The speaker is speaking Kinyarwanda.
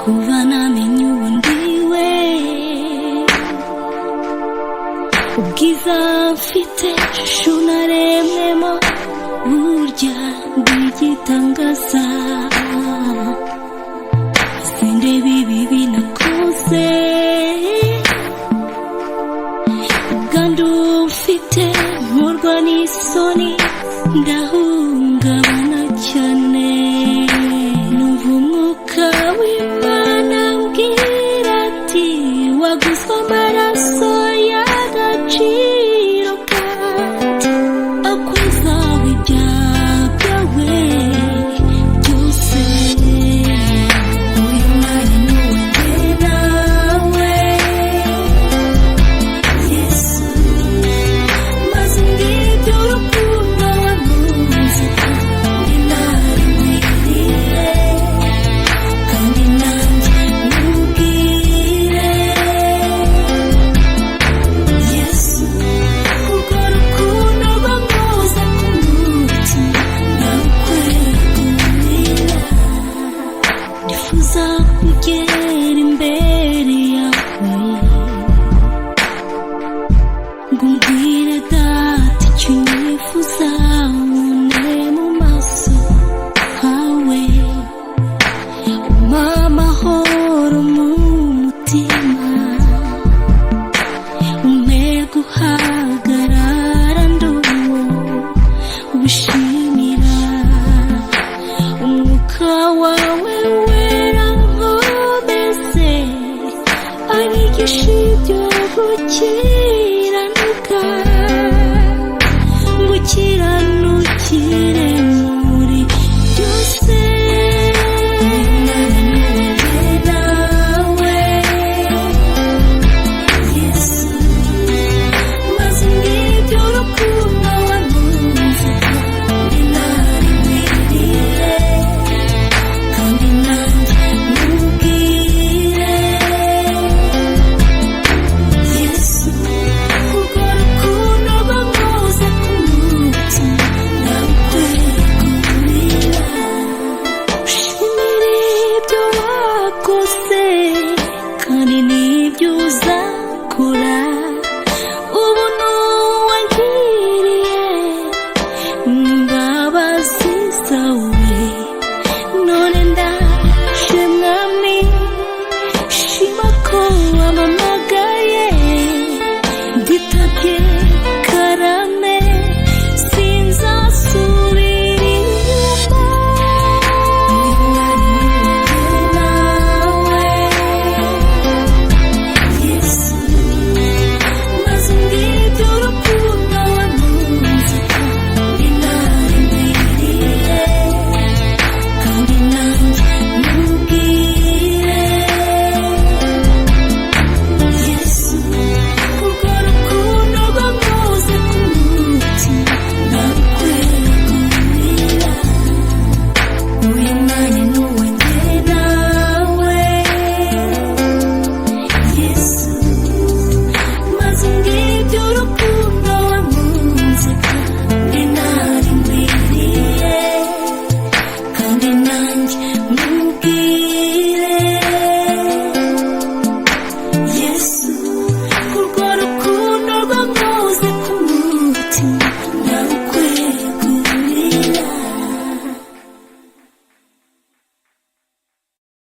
kuva namenye uwo ndiwe, ubwiza mfite shusho naremwemo, burya ndi igitangaza. Sindeba ibibi nakoze, ubwandu mfite nkorwa n'isoni, ndahungabana cyane. Numva umwuka w'Imana ambwira ati waguzwe amaraso y'agaciro kandi akwezaho ibyaha byawe byose. Uyu mwanya ni uwanjye nawe Yesu, maze ngibyo urukundo wankunze kandi narumviriye, kandi nanjye nkubwire Yesu, kuko urukundo rwankoze ku mutima narukwegurira. Ndifuza kugera imbere